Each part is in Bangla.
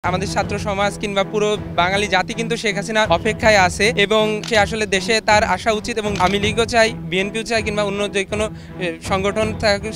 আমাদের ছাত্র সমাজ কিংবা পুরো বাঙালি জাতি কিন্তু শেখ হাসিনার অপেক্ষায় আছে এবং সে আসলে দেশে তার আসা উচিত এবং আওয়ামী লীগও চাই, বিএনপিও চাই কিংবা অন্য যে কোনো সংগঠন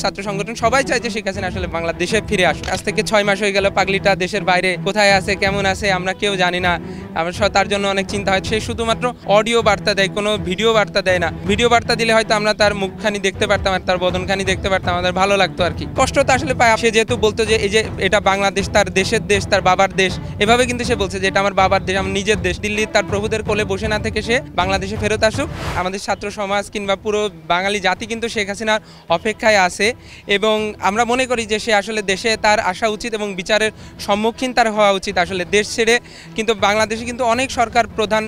ছাত্র সংগঠন সবাই চায় যে শেখ হাসিনা আসলে বাংলাদেশে ফিরে আসুক। আজ থেকে 6 মাস হয়ে গেল পাগলিটা দেশের বাইরে কোথায় আছে, কেমন আছে আমরা কেউ জানি না। আমার তার জন্য অনেক চিন্তা হয়। সে শুধুমাত্র অডিও বার্তা দেয়, কোনো ভিডিও বার্তা দেয় না। ভিডিও বার্তা দিলে হয়তো আমরা তার মুখখানি দেখতে পারতাম আর তার বদনখানি দেখতে পারতাম, আমাদের ভালো লাগতো আর কি। কষ্ট তো আসলে পায়। সে যেহেতু বলতো যে এই যে এটা বাংলাদেশ তার দেশের দেশ, তার বাবার দেশ, এভাবে কিন্তু সে বলছে যে এটা আমার বাবার দেশ, আমার নিজের দেশ। দিল্লির তার প্রভুদের কোলে বসে না থেকে সে বাংলাদেশে ফেরত আসুক। আমাদের ছাত্র সমাজ কিংবা পুরো বাঙালি জাতি কিন্তু শেখ হাসিনার অপেক্ষায় আছে এবং আমরা মনে করি যে সে আসলে দেশে তার আসা উচিত এবং বিচারের সম্মুখীন তার হওয়া উচিত। আসলে দেশ ছেড়ে কিন্তু বাংলাদেশে কিন্তু অনেক সরকার প্রধান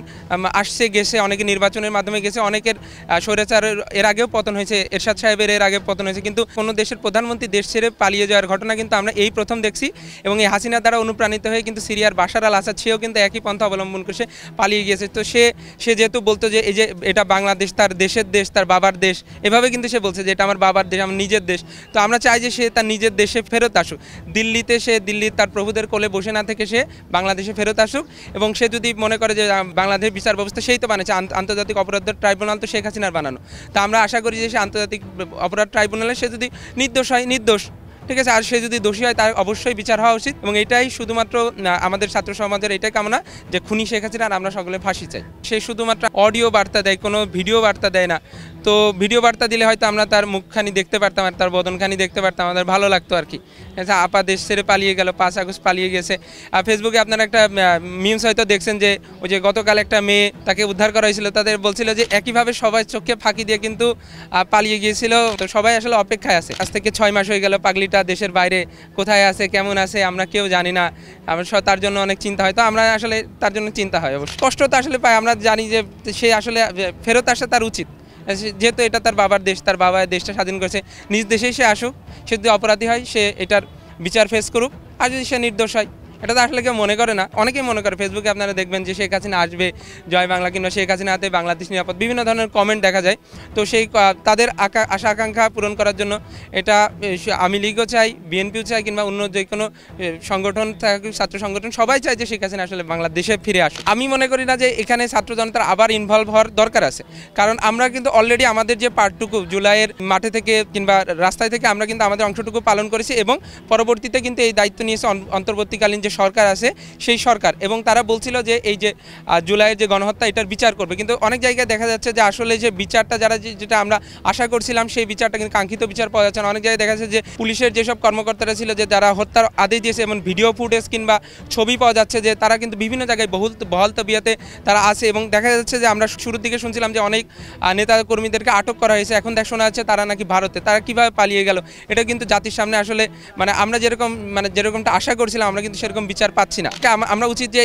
আসছে গেছে, অনেকে নির্বাচনের মাধ্যমে গেছে, অনেকের স্বৈরাচারের এর আগেও পতন হয়েছে, এরশাদ সাহেবের এর আগে পতন হয়েছে, কিন্তু কোনো দেশের প্রধানমন্ত্রী দেশ ছেড়ে পালিয়ে যাওয়ার ঘটনা কিন্তু আমরা এই প্রথম দেখছি। এবং এই হাসিনা দ্বারা অনুপ্রাণিত হয়ে কিন্তু সিরিয়ার বাশার আল আসাদ সেও কিন্তু একই পন্থা অবলম্বন করে সে পালিয়ে গিয়েছে। তো সে যেহেতু বলতো যে এই যে এটা বাংলাদেশ তার দেশের দেশ, তার বাবার দেশ, এভাবে কিন্তু সে বলছে যে এটা আমার বাবার দেশ, আমার নিজের দেশ। তো আমরা চাই যে সে তার নিজের দেশে ফেরত আসুক। দিল্লির তার প্রভুদের কোলে বসে না থেকে সে বাংলাদেশে ফেরত আসুক এবং সে যদি মনে করে যে বাংলাদেশ বিচার ব্যবস্থা সেই তো বানিয়েছে, আন্তর্জাতিক অপরাধ ট্রাইব্যুনাল তো শেখ হাসিনার বানানো। তা আমরা আশা করি যে সে আন্তর্জাতিক অপরাধ ট্রাইব্যুনালে সে যদি নির্দোষ হয় নির্দোষ, ঠিক আছে, আর সে যদি দোষী হয় তার অবশ্যই বিচার হওয়া উচিত। এবং এটাই শুধুমাত্র আমাদের ছাত্র সমাজের এটাই কামনা যে খুনি শেখ হাসিনা আর আমরা সকলে ফাঁসি চাই। সে শুধুমাত্র অডিও বার্তা দেয়, কোনো ভিডিও বার্তা দেয় না। তো ভিডিও বার্তা দিলে হয়তো আমরা তার মুখখানি দেখতে পারতাম আর তার বদনখানি দেখতে পারতাম, আমাদের ভালো লাগতো আর কি। আপা দেশ ছেড়ে পালিয়ে গেল, 5 আগস্ট পালিয়ে গেছে। আর ফেসবুকে আপনারা একটা মিমস হয়তো দেখছেন যে ওই যে গতকাল একটা মেয়ে তাকে উদ্ধার করা হয়েছিল, তাদের বলছিল যে একইভাবে সবাই চোখে ফাঁকি দিয়ে কিন্তু পালিয়ে গিয়েছিল। তো সবাই আসলে অপেক্ষায় আছে। আজ থেকে 6 মাস হয়ে গেল পাগলিটা দেশের বাইরে কোথায় আছে, কেমন আছে আমরা কেউ জানি না। আমার তার জন্য অনেক চিন্তা হয়। তো আমরা আসলে তার জন্য চিন্তা হয়, অবশ্য কষ্ট তো আসলে পাই। আমরা জানি যে সে আসলে ফেরত আসা তার উচিত, যেহেতু এটা তার বাবার দেশ, তার বাবা দেশটা স্বাধীন করেছে, নিজ দেশেই সে আসুক। সে যদি অপরাধী হয় সে এটার বিচার ফেস করুক, আর যদি সে নির্দোষ হয়, এটা তো আসলে কেউ মনে করে না, অনেকেই মনে করে। ফেসবুকে আপনারা দেখবেন যে শেখ হাসিনা আসবে, জয় বাংলা, কিংবা শেখ হাসিনা হাতে বাংলাদেশ নিরাপদ, বিভিন্ন ধরনের কমেন্ট দেখা যায়। তো সেই তাদের আশা আকাঙ্ক্ষা পূরণ করার জন্য এটা আওয়ামী লীগও চাই, বিএনপিও চাই কিংবা অন্য যে কোনো সংগঠন, ছাত্র সংগঠন সবাই চায় যে শেখ হাসিনা আসলে বাংলাদেশে ফিরে আসুক। আমি মনে করি না যে এখানে ছাত্র জনতার আবার ইনভলভ হওয়ার দরকার আছে, কারণ আমরা কিন্তু অলরেডি আমাদের যে পার্টটুকু জুলাইয়ের মাঠে থেকে কিংবা রাস্তায় থেকে আমরা কিন্তু আমাদের অংশটুকু পালন করেছি এবং পরবর্তীতে কিন্তু এই দায়িত্ব নিয়েছে অন্তর্বর্তীকালীন যে সরকার আছে সেই সরকার। এবং তারা বলছিল যে এই যে জুলাইয়ের যে গণহত্যা এটার বিচার করবে, কিন্তু অনেক জায়গায় দেখা যাচ্ছে যে আসলে যে বিচারটা যেটা আমরা আশা করছিলাম সেই বিচারটা কিন্তু কাঙ্ক্ষিত বিচার পাওয়া যাচ্ছে না। অনেক জায়গায় দেখা যাচ্ছে যে পুলিশের যেসব কর্মকর্তারা ছিল যে যারা হত্যার আদেশ দিয়েছে, এমন ভিডিও ফুটেজ কিংবা ছবি পাওয়া যাচ্ছে যে তারা কিন্তু বিভিন্ন জায়গায় বহাল তবিয়াতে তারা আছে। এবং দেখা যাচ্ছে যে আমরা শুরুর দিকে শুনছিলাম যে অনেক নেতা কর্মীদেরকে আটক করা হয়েছে, এখন শোনা যাচ্ছে তারা নাকি ভারতে। তারা কীভাবে পালিয়ে গেল, এটা কিন্তু জাতির সামনে আসলে আমরা যেরকমটা আশা করছিলাম আমরা কিন্তু সেরকম বিচার পাচ্ছি না। আমরা উচিত যে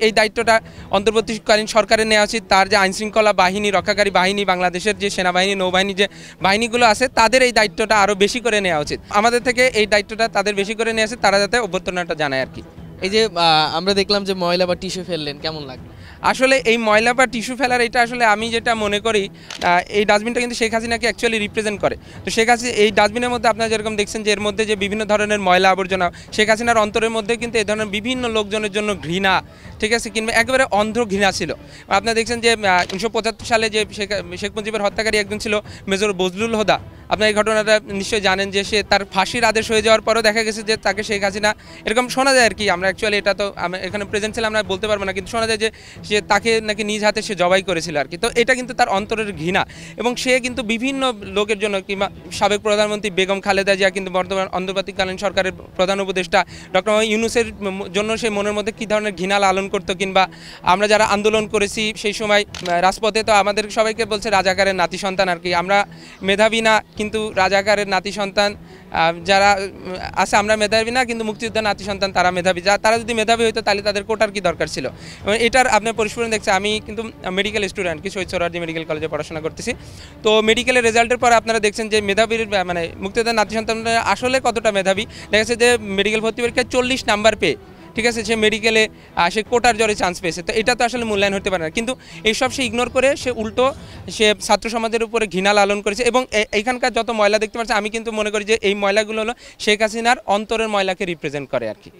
এই দায়িত্বটা অন্তর্বর্তীকালীন সরকারের নেওয়া উচিত। তার যে আইনশৃঙ্খলা বাহিনী, রক্ষাকারী বাহিনী, বাংলাদেশের যে সেনাবাহিনী, নৌবাহিনী, যে বাহিনীগুলো আছে তাদের এই দায়িত্বটা আরও বেশি করে নেওয়া উচিত। আমাদের থেকে এই দায়িত্বটা তাদের বেশি করে নেওয়া উচিত, তারা যাতে অভ্যর্থনাটা জানায় আর কি। এই যে আমরা দেখলাম যে ময়লা বা টিস্যু ফেললেন, কেমন লাগলো? আসলে এই ময়লা বা টিস্যু ফেলার এটা আসলে আমি যেটা মনে করি, এই ডাস্টবিনটা কিন্তু শেখ হাসিনাকে অ্যাকচুয়ালি রিপ্রেজেন্ট করে। তো শেখ হাসিনা এই ডাস্টবিনের মধ্যে আপনারা যেরকম দেখছেন যে এর মধ্যে যে বিভিন্ন ধরনের ময়লা আবর্জনা, শেখ হাসিনার অন্তরের মধ্যে কিন্তু এই ধরনের বিভিন্ন লোকজনের জন্য ঘৃণা, ঠিক আছে, কিংবা একেবারে অন্ধ ঘৃণা ছিল। আপনারা দেখছেন যে 1975 সালে যে শেখ মুজিবের হত্যাকারী একজন ছিল মেজর বজলুল হুদা। আপনার এই ঘটনাটা নিশ্চয়ই জানেন যে সে তার ফাঁসির আদেশ হয়ে যাওয়ার পরও দেখা গেছে যে তাকে শেখ হাসিনা, এরকম শোনা যায় আর কি, আমরা অ্যাকচুয়ালি এটা তো এখানে প্রেজেন্ট ছিলাম আমরা বলতে পারবো না, কিন্তু শোনা যায় যে সে তাকে নাকি নিজ হাতে সে জবাই করেছিল আর কি। তো এটা কিন্তু তার অন্তরের ঘৃণা। এবং সে কিন্তু বিভিন্ন লোকের জন্য, কিংবা সাবেক প্রধানমন্ত্রী বেগম খালেদা জিয়া কিন্তু বর্তমান অন্তর্বর্তীকালীন সরকারের প্রধান উপদেষ্টা ডক্টর ইউনূসের জন্য সে মনের মধ্যে কী ধরনের ঘৃণা লালন করতো। কিংবা আমরা যারা আন্দোলন করেছি সেই সময় রাজপথে, তো আমাদের সবাইকে বলছে রাজাকারের নাতি সন্তান আর কি। আমরা মেধাবী না, কিন্তু রাজাকারের নাতি সন্তান যারা আছে, আমরা মেধাবী না কিন্তু মুক্তিযোদ্ধার নাতি সন্তান তারা মেধাবী। তারা যদি মেধাবী হইতো তাহলে তাদের কোটার কি দরকার ছিল। এটার আপনার পরিস্ফুরণ দেখছে। আমি কিন্তু মেডিকেল স্টুডেন্ট, কি শহীদ সোহরাওয়ার্দী মেডিকেল কলেজে পড়াশোনা করতেছি। তো মেডিকেলের রেজাল্টের পর আপনারা দেখছেন যে মেধাবীর মুক্তিযোদ্ধার নাতি সন্তান আসলে কতটা মেধাবী। দেখা যাচ্ছে যে মেডিকেল ভর্তি পরীক্ষায় 40 নাম্বার পেয়ে, ঠিক আছে, সে মেডিকেলে সে কোটার জ্বরে চান্স পেয়েছে। তো এটা তো আসলে মূল্যায়ন হতে পারে না, কিন্তু এইসব সে ইগনোর করে সে উল্টো সে ছাত্র সমাজের উপরে ঘৃণা লালন করেছে। এবং এইখানকার যত ময়লা দেখতে পাচ্ছে, আমি কিন্তু মনে করি যে এই ময়লাগুলো হলো শেখ হাসিনার অন্তরের ময়লাকে রিপ্রেজেন্ট করে আর কি।